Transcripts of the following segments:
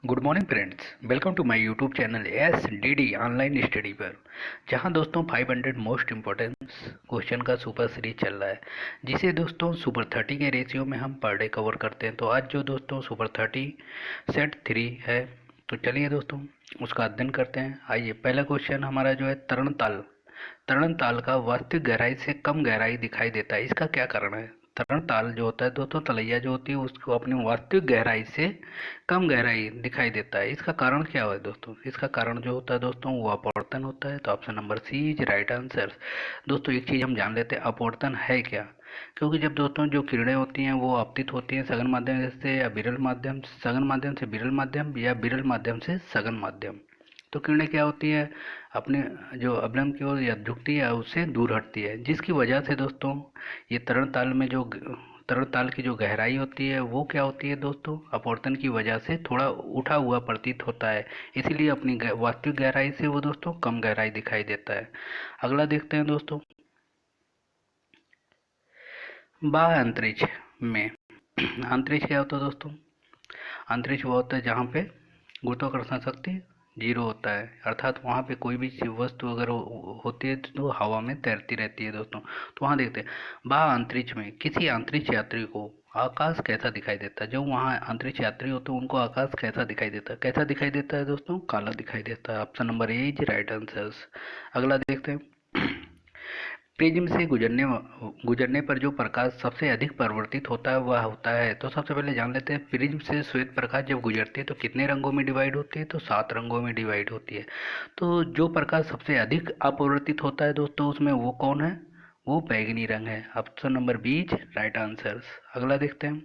Good morning friends, welcome to my YouTube channel S D D online study पर। जहां दोस्तों 500 most important question का super series चल रहा है, जिसे दोस्तों सुपर 30 के रेशियो में हम पर डे कवर करते हैं। तो आज जो दोस्तों सुपर 30 सेट 3 है, तो चलिए दोस्तों उसका अध्ययन करते हैं। आइए, पहला क्वेश्चन हमारा जो है, तरण ताल का वास्तविक गहराई से कम गहराई दिखाई देता है, इसका क्या कारण है। तरण ताल जो होता है दोस्तों, तलैया जो होती है उसको अपनी वास्तविक गहराई से कम गहराई दिखाई देता है, इसका कारण क्या है दोस्तों। इसका कारण जो होता है दोस्तों, वो अपवर्तन होता है। तो option number C is right answer. दोस्तों एक चीज़ हम जान लेते हैं, अपवर्तन है क्या। क्योंकि जब दोस्तों जो किरणें होती हैं वो आपतित होती हैं सघन माध्यम से या विरल माध्यम, सघन माध्यम से विरल माध्यम या विरल माध्यम से सघन माध्यम, तो किरणें क्या होती है, अपने जो अवलंब की ओर या झुकती है उससे दूर हटती है, जिसकी वजह से दोस्तों ये तरण ताल की जो गहराई होती है वो क्या होती है दोस्तों, अपवर्तन की वजह से थोड़ा उठा हुआ प्रतीत होता है। इसीलिए अपनी वास्तविक गहराई से वो दोस्तों कम गहराई दिखाई देता है। अगला देखते हैं दोस्तों, बाह्य अंतरिक्ष में अंतरिक्ष क्या होता है दोस्तों। अंतरिक्ष वो होता है जहाँ पे गुरुत्वाकर्षण शक्ति जीरो होता है, अर्थात वहाँ पे कोई भी वस्तु अगर होती है तो हवा में तैरती रहती है दोस्तों। तो वहाँ देखते हैं, बाह्य अंतरिक्ष में किसी अंतरिक्ष यात्री को आकाश कैसा दिखाई देता है। जब वहाँ अंतरिक्ष यात्री होते हैं उनको आकाश कैसा दिखाई देता है, कैसा दिखाई देता है दोस्तों, काला दिखाई देता है। Option number A is right answer. अगला देखते हैं, प्रिज्म से गुजरने पर जो प्रकाश सबसे अधिक परावर्तित होता है वह होता है। तो सबसे पहले जान लेते हैं, प्रिज्म से श्वेत प्रकाश जब गुजरती है तो कितने रंगों में डिवाइड होती है, तो 7 रंगों में डिवाइड होती है। तो जो प्रकाश सबसे अधिक अपवर्तित होता है दोस्तों उसमें वो कौन है, वो बैंगनी रंग है। Option number B is right answer. अगला देखते हैं,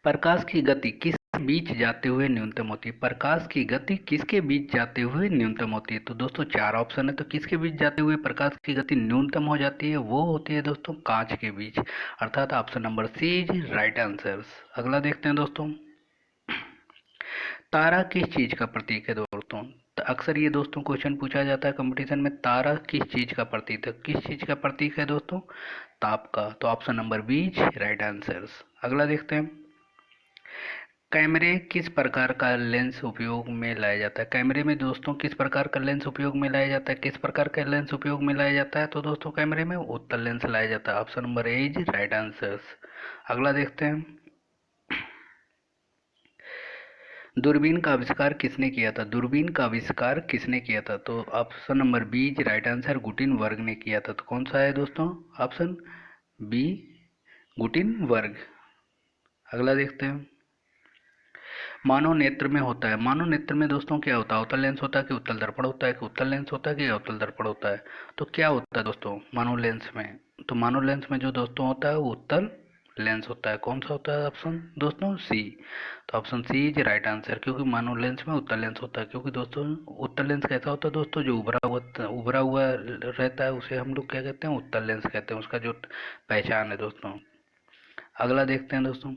प्रकाश की गति किस बीच जाते हुए न्यूनतम होती है। प्रकाश की गति किसके बीच जाते हुए न्यूनतम होती है। तो दोस्तों 4 ऑप्शन है, तो किसके बीच जाते हुए प्रकाश की गति न्यूनतम हो जाती है, वो होती है दोस्तों कांच के बीच, अर्थात option number C is right answer. अगला देखते हैं दोस्तों, तारा किस चीज का प्रतीक है दोस्तों। तो अक्सर ये दोस्तों क्वेश्चन पूछा जाता है कंपटीशन में, तारा किस चीज का प्रतीक है, किस चीज का प्रतीक है दोस्तों, ताप का। तो option number B is right answer. अगला देखते हैं, कैमरे किस प्रकार का लेंस उपयोग में लाया जाता है। कैमरे में दोस्तों किस प्रकार का लेंस उपयोग में लाया जाता है, किस प्रकार का लेंस उपयोग में लाया जाता है। तो दोस्तों कैमरे में उत्तल लेंस लाया जाता है। Option number A is right answer. अगला देखते हैं, दूरबीन का आविष्कार किसने किया था। दूरबीन का आविष्कार किसने किया था। तो option number B is right answer, Gutenberg ने किया था। तो कौन सा है दोस्तों, ऑप्शन बी, गुटेनबर्ग। अगला देखते हैं, मानव नेत्र में होता है, मानव नेत्र में दोस्तों क्या होता है, उत्तल लेंस होता है कि उत्तल दर्पण होता है, कि उत्तल लेंस होता है कि अवतल दर्पण होता है। तो क्या होता है दोस्तों मानव लेंस में, तो मानव लेंस में जो दोस्तों होता है वो उत्तल लेंस होता है। कौन सा होता है ऑप्शन दोस्तों, सी। तो option C is right answer, क्योंकि मानव लेंस में उत्तल लेंस होता है। क्योंकि दोस्तों उत्तल लेंस कैसा होता है दोस्तों, जो उभरा हुआ रहता है उसे हम लोग क्या कहते हैं, उत्तल लेंस कहते हैं, उसका जो पहचान है दोस्तों। अगला देखते हैं दोस्तों,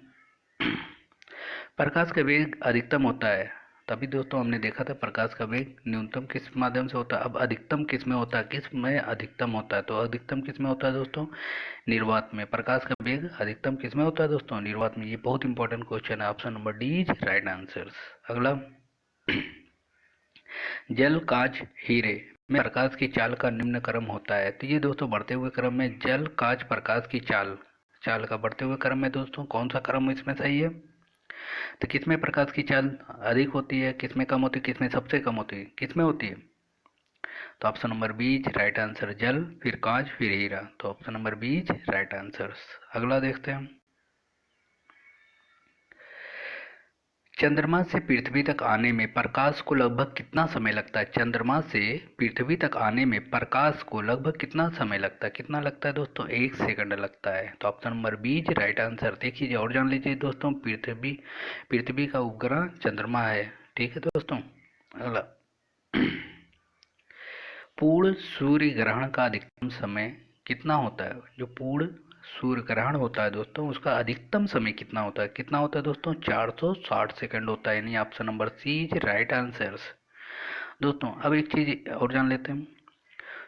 प्रकाश का वेग अधिकतम होता है, तभी दोस्तों हमने देखा था प्रकाश का वेग न्यूनतम किस माध्यम से होता है। अब अधिकतम किस में होता है, किस में अधिकतम होता है। तो अधिकतम किस में होता है दोस्तों, निर्वात में। प्रकाश का वेग अधिकतम किस में होता है दोस्तों, निर्वात में। ये बहुत इंपॉर्टेंट क्वेश्चन है, option number D is right answer. अगला, जल कांच हीरे में प्रकाश की चाल का निम्न क्रम होता है। तो ये दोस्तों बढ़ते हुए क्रम में जल कांच प्रकाश की चाल चाल का बढ़ते हुए क्रम में दोस्तों कौन सा क्रम इसमें सही है। तो किसमें प्रकाश की चाल अधिक होती है, किसमें कम होती है, किसमें सबसे कम होती है, किसमें होती है। तो option number B is right answer, जल फिर कांच फिर हीरा। तो option number B is right answer. अगला देखते हैं, चंद्रमा से पृथ्वी तक आने में प्रकाश को लगभग कितना समय लगता है। चंद्रमा से पृथ्वी तक आने में प्रकाश को लगभग कितना समय लगता है, कितना लगता है दोस्तों, 1 सेकंड लगता है। तो option number B is right answer. देखिए और जान लीजिए दोस्तों, पृथ्वी का उपग्रह चंद्रमा है, ठीक है दोस्तों। अगला, पूर्ण सूर्य ग्रहण का अधिकतम समय कितना होता है। जो पूर्ण सूर्य ग्रहण होता है दोस्तों उसका अधिकतम समय कितना होता है, कितना होता है दोस्तों, 460 सेकंड होता है, यानी option number C is right answer. दोस्तों अब एक चीज और जान लेते हैं,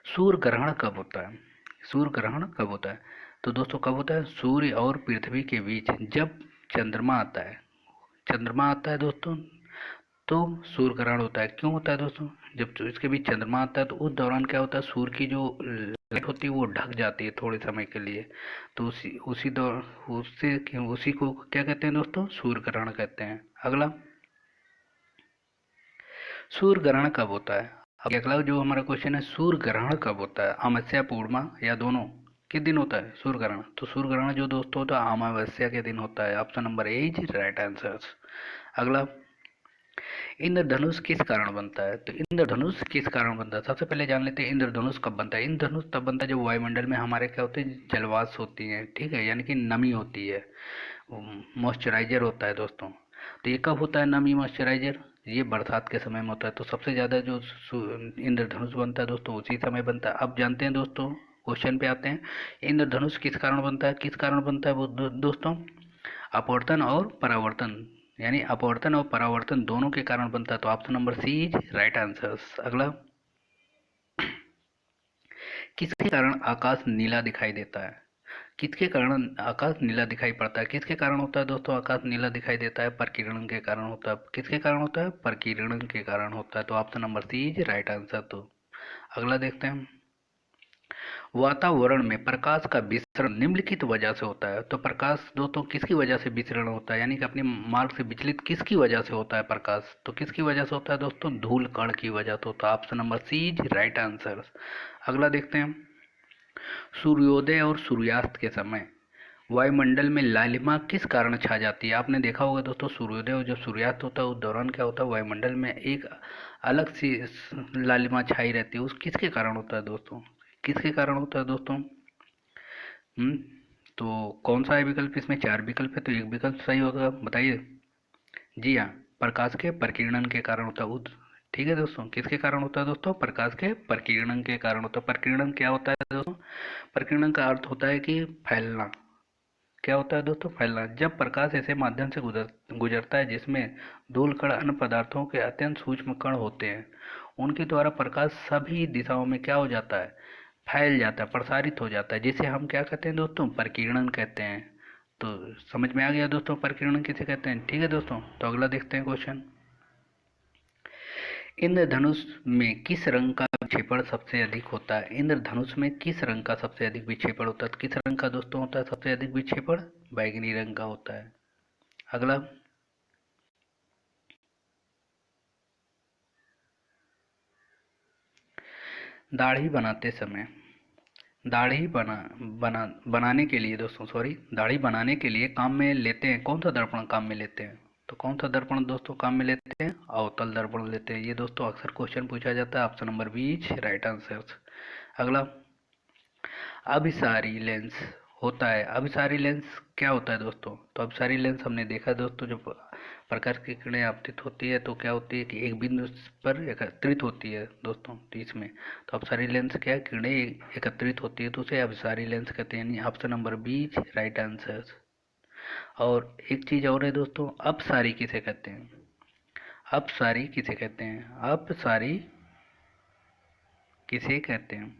सूर्य ग्रहण कब होता है। सूर्य ग्रहण कब होता है, तो दोस्तों कब होता है, सूर्य और पृथ्वी के बीच जब चंद्रमा आता है, चंद्रमा आता है दोस्तों तो सूर्य ग्रहण होता है। क्यों होता है दोस्तों? जब इसके बीच चंद्रमा आता है तो उस दौरान क्या होता है, सूर्य की जो लाइट होती है वो ढक जाती है थोड़े समय के लिए। तो उसी उसी दौर उससे उसी को क्या कहते हैं दोस्तों? सूर्य ग्रहण कहते हैं। अगला, सूर्य ग्रहण कब होता है? अब अगला जो हमारा क्वेश्चन है, सूर्य ग्रहण कब होता है? अमावस्या, पूर्णिमा या दोनों? किस दिन होता है सूर्य ग्रहण? तो सूर्य ग्रहण जो दोस्तों होता है अमावस्या के दिन होता है। Option number A is right answer. अगला, इंद्रधनुष किस कारण बनता है? तो इंद्रधनुष किस कारण बनता है? सबसे पहले जान लेते हैं इंद्रधनुष कब बनता है। इंद्रधनुष तब बनता है जब वायुमंडल में हमारे क्या होते हैं, जलवाष्प होती है, ठीक है, यानी कि नमी होती है, मॉइस्चराइजर होता है दोस्तों। तो ये कब होता है नमी मॉइस्चराइजर? ये बरसात के समय में होता है। तो सबसे ज़्यादा जो इंद्रधनुष बनता है दोस्तों उसी समय बनता है। अब जानते हैं दोस्तों, क्वेश्चन पे आते हैं। इंद्रधनुष किस कारण बनता है? किस कारण बनता है वो दोस्तों? अपवर्तन और परावर्तन, यानी अपवर्तन और परावर्तन दोनों के कारण बनता है। तो option number C is right answer. अगला, किसके कारण आकाश नीला दिखाई देता है? किसके कारण आकाश नीला दिखाई पड़ता है? किसके कारण होता है दोस्तों आकाश नीला दिखाई देता है? प्रकीर्णन के कारण होता है। किसके कारण होता है? प्रकीर्णन के कारण होता है। तो option number C is right answer. तो अगला देखते हैं, वातावरण में प्रकाश का विसरण निम्नलिखित वजह से होता है। तो प्रकाश दोस्तों किसकी वजह से विसरण होता है, यानी कि अपने मार्ग से विचलित किसकी वजह से होता है प्रकाश? तो किसकी वजह से होता है दोस्तों? धूल कण की वजह से होता है। Option number C is right answer. अगला देखते हैं, सूर्योदय और सूर्यास्त के समय वायुमंडल में लालिमा किस कारण छा जाती है? आपने देखा होगा दोस्तों, सूर्योदय और जब सूर्यास्त होता है उस दौरान क्या होता है, वायुमंडल में एक अलग सी लालिमा छाई रहती है। उस किसके कारण होता है दोस्तों? किसके कारण होता है दोस्तों? हम्म तो कौन सा है विकल्प? इसमें चार विकल्प है, तो एक विकल्प सही होगा, बताइए। जी हाँ, प्रकाश के प्रकीर्णन के कारण होता है ठीक है दोस्तों, किसके कारण होता है दोस्तों? प्रकाश के प्रकीर्णन के कारण होता है। प्रकीर्णन क्या होता है दोस्तों? प्रकीर्णन का अर्थ होता है कि फैलना। क्या होता है दोस्तों? फैलना। जब प्रकाश ऐसे माध्यम से गुजरता है जिसमें धूल कण अन्य पदार्थों के अत्यंत सूक्ष्म कण होते हैं, उनके द्वारा प्रकाश सभी दिशाओं में क्या हो जाता है, फैल जाता है, प्रसारित हो जाता है, जिसे हम क्या कहते हैं दोस्तों? प्रकीर्णन कहते हैं। तो समझ में आ गया दोस्तों प्रकीर्णन किसे कहते हैं? ठीक है दोस्तों, तो अगला देखते हैं क्वेश्चन, इंद्रधनुष में किस रंग का विक्षेपण सबसे अधिक होता है? इंद्रधनुष में किस रंग का सबसे अधिक विक्षेपण होता है? तो किस रंग का दोस्तों होता है सबसे अधिक विक्षेपण? बैगनी रंग का होता है। अगला, दाढ़ी बनाते समय दाढ़ी बनाने के लिए दोस्तों, सॉरी, दाढ़ी बनाने के लिए काम में लेते हैं कौन सा दर्पण काम में लेते हैं? तो कौन सा दर्पण दोस्तों काम में लेते हैं? अवतल दर्पण लेते हैं। ये दोस्तों अक्सर क्वेश्चन पूछा जाता है। Option number B is right answer. अगला, अभिसारी लेंस होता है। अभिसारी लेंस क्या होता है दोस्तों? तो अभिसारी लेंस हमने देखा है दोस्तों, जब प्रकाश की किरणें आपतित होती है तो क्या होती है कि एक बिंदु पर एकत्रित होती है दोस्तों, तो इसमें तो अभिसारी लेंस क्या है, किरणें एकत्रित होती है तो उसे अभिसारी लेंस कहते हैं, यानी option number B right answer. और एक चीज और है दोस्तों, अपसारी किसे कहते हैं? अपसारी किसे कहते हैं? अपसारी किसे कहते हैं?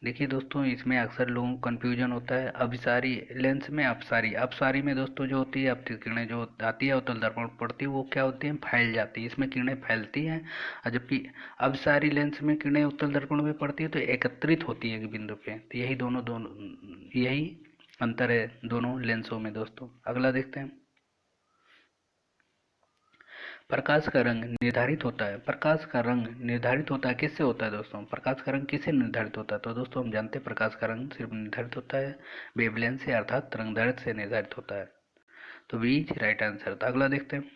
देखिए दोस्तों, इसमें अक्सर लोगों को कन्फ्यूजन होता है अभिसारी लेंस में अपसारी। अपसारी में दोस्तों जो होती है आपतित किरणें जो आती है अवतल दर्पण पर पड़ती है वो क्या होती है, फैल जाती है, इसमें किरणें फैलती हैं। और जबकि अभिसारी लेंस में किरणें उत्तल दर्पण में पड़ती है तो एकत्रित होती है एक बिंदु पे। तो यही दोनों दोनों यही अंतर है दोनों लेंसों में दोस्तों। अगला देखते हैं, प्रकाश का रंग निर्धारित होता है। प्रकाश का रंग निर्धारित होता है किससे होता है दोस्तों? प्रकाश का रंग किससे निर्धारित होता है? तो दोस्तों हम जानते हैं प्रकाश का रंग सिर्फ निर्धारित होता है वेवलेंथ से, अर्थात तरंगदैर्घ्य से निर्धारित होता है। तो बी इज राइट आंसर। तो अगला देखते हैं,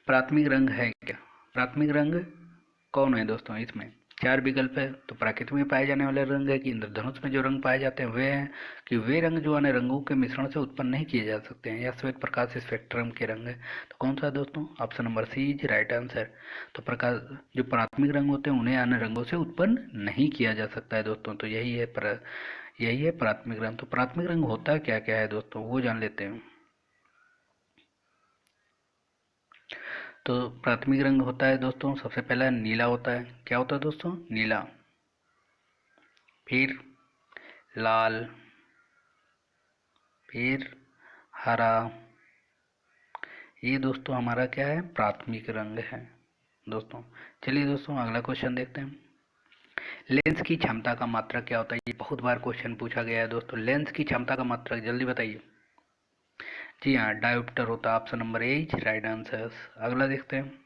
प्राथमिक रंग है क्या? प्राथमिक रंग कौन है दोस्तों? इसमें चार विकल्प है। तो प्रकृति में पाए जाने वाले रंग है कि इंद्रधनुष में जो रंग पाए जाते हैं वे हैं कि वे रंग जो अन्य रंगों के मिश्रण से उत्पन्न नहीं किए जा सकते हैं, या श्वेत प्रकाश स्पेक्ट्रम के रंग है। तो कौन सा है दोस्तों? Option number C is right answer. तो प्रकाश जो प्राथमिक रंग होते हैं उन्हें अन्य रंगों से उत्पन्न नहीं किया जा सकता है दोस्तों। तो यही है प्राथमिक रंग। तो प्राथमिक रंग होता क्या क्या है दोस्तों, वो जान लेते हैं। तो प्राथमिक रंग होता है दोस्तों, सबसे पहला नीला होता है। क्या होता है दोस्तों? नीला। फिर लाल, फिर हरा, ये दोस्तों हमारा क्या है, प्राथमिक रंग है दोस्तों। चलिए दोस्तों अगला क्वेश्चन देखते हैं। लेंस की क्षमता का मात्रक क्या होता है? ये बहुत बार क्वेश्चन पूछा गया है दोस्तों। लेंस की क्षमता का मात्रक जल्दी बताइए। जी हाँ, डायोप्टर होता है। Option number A is right answer. अगला देखते हैं।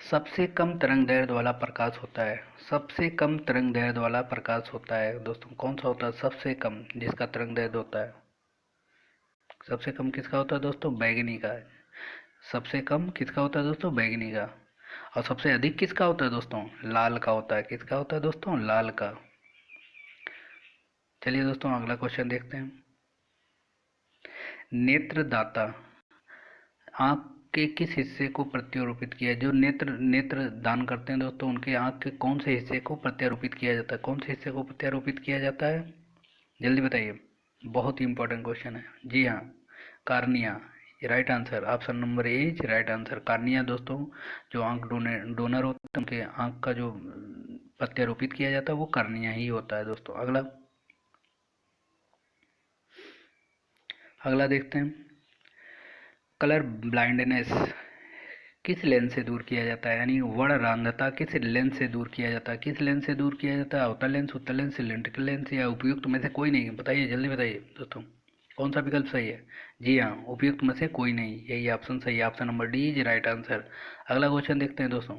सबसे कम तरंग दैर्ध्य वाला प्रकाश होता है। सबसे कम तरंग दैर्ध्य वाला प्रकाश होता है दोस्तों, कौन सा होता है सबसे कम जिसका तरंग दैर्ध्य होता है? सबसे कम किसका होता है दोस्तों? बैगनी का। सबसे कम किसका होता है दोस्तों? बैगनी का। और सबसे अधिक किसका होता है दोस्तों? लाल का होता है। किसका होता है दोस्तों? लाल का। चलिए दोस्तों अगला क्वेश्चन देखते हैं। नेत्रदाता आंख के किस हिस्से को प्रत्यारोपित किया है? जो नेत्र नेत्र दान करते हैं दोस्तों, उनके आंख के कौन से हिस्से को प्रत्यारोपित किया जाता है? कौन से हिस्से को प्रत्यारोपित किया जाता है? जल्दी बताइए, बहुत ही इंपॉर्टेंट क्वेश्चन है। जी हाँ, cornea. Right answer. Option number A is right answer. Cornea दोस्तों, जो आंख डोनर होते हैं उनके आंख का जो प्रत्यारोपित किया जाता है वो कार्निया ही होता है दोस्तों। अगला अगला देखते हैं। कलर ब्लाइंडनेस किस लेंस से दूर किया जाता है? यानी वर्णरांधता किस लेंस से दूर किया जाता है? किस लेंस से दूर किया जाता है? अवतल लेंस, उत्तल लेंस, सिलेंड्रिकल लेंस या उपयुक्त में से कोई नहीं? बताइए, जल्दी बताइए दोस्तों, कौन सा विकल्प सही है? जी हाँ, उपयुक्त में से कोई नहीं, यही ऑप्शन सही है। Option number D is right answer. अगला क्वेश्चन देखते हैं दोस्तों।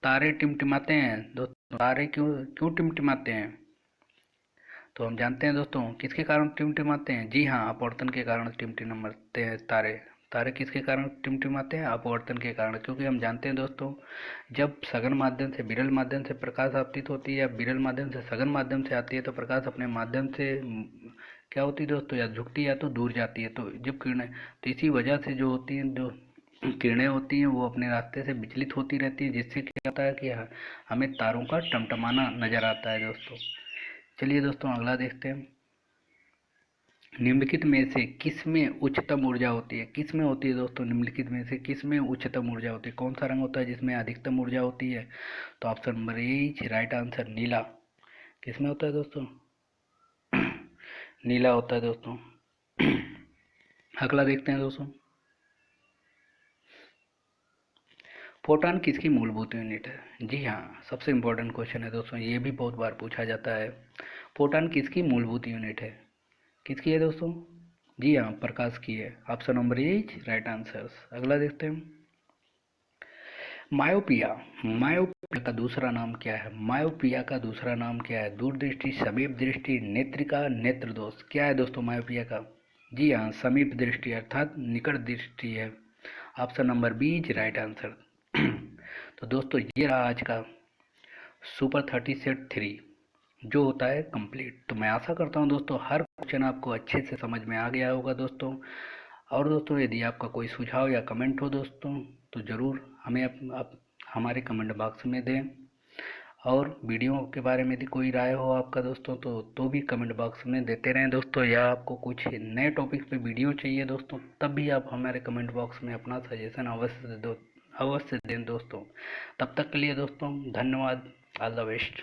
तारे टिमटिमाते हैं दोस्तों, तारे क्यों क्यों टिमटिमाते हैं? तो हम जानते हैं दोस्तों किसके कारण टिमटिमाते हैं। जी हाँ, अपवर्तन के कारण टिमटिमाते हैं तारे। तारे किसके कारण टिमटिमाते हैं? अपवर्तन के कारण। क्योंकि हम जानते हैं दोस्तों, जब सघन माध्यम से विरल माध्यम से प्रकाश आपतित होती है या विरल माध्यम से सघन माध्यम से आती है तो प्रकाश अपने माध्यम से क्या होती है दोस्तों, या झुकती है या तो दूर जाती है। तो जब किरणें, तो इसी वजह से जो होती हैं, जो किरणें होती हैं वो अपने रास्ते से विचलित होती रहती हैं, जिससे क्या होता है कि हमें तारों का टमटमाना नजर आता है दोस्तों। चलिए दोस्तों अगला देखते हैं। निम्नलिखित में से किस में उच्चतम ऊर्जा होती है? किस में होती है दोस्तों? निम्नलिखित में से किस में उच्चतम ऊर्जा होती है? कौन सा रंग होता है जिसमें अधिकतम ऊर्जा होती है? तो option number A is right answer, नीला। किस में होता है दोस्तों? नीला होता है दोस्तों। अगला देखते हैं दोस्तों। फोटॉन किसकी मूलभूत यूनिट है? जी हाँ, सबसे इम्पोर्टेंट क्वेश्चन है दोस्तों, ये भी बहुत बार पूछा जाता है। फोटॉन किसकी मूलभूत यूनिट है? किसकी है दोस्तों? जी हाँ, प्रकाश की है। Option number A is right answer. अगला देखते हैं। मायोपिया। मायोपिया का दूसरा नाम क्या है? मायोपिया का दूसरा नाम क्या है? दूरदृष्टि, समीप दृष्टि, नेत्रिका, नेत्र दोष। क्या है दोस्तों मायोपिया का? जी हाँ, समीप दृष्टि अर्थात निकट दृष्टि है। Option number B is right answer. तो दोस्तों ये रहा आज का सुपर 30 सेट 3 जो होता है कंप्लीट। तो मैं आशा करता हूँ दोस्तों हर क्वेश्चन आपको अच्छे से समझ में आ गया होगा दोस्तों। और दोस्तों यदि आपका कोई सुझाव या कमेंट हो दोस्तों तो ज़रूर हमें आप हमारे कमेंट बॉक्स में दें। और वीडियो के बारे में यदि कोई राय हो आपका दोस्तों तो भी कमेंट बॉक्स में देते रहें दोस्तों। या आपको कुछ नए टॉपिक पे वीडियो चाहिए दोस्तों तब भी आप हमारे कमेंट बॉक्स में अपना सजेशन अवश्य दें दोस्तों। तब तक के लिए दोस्तों धन्यवाद। All the best.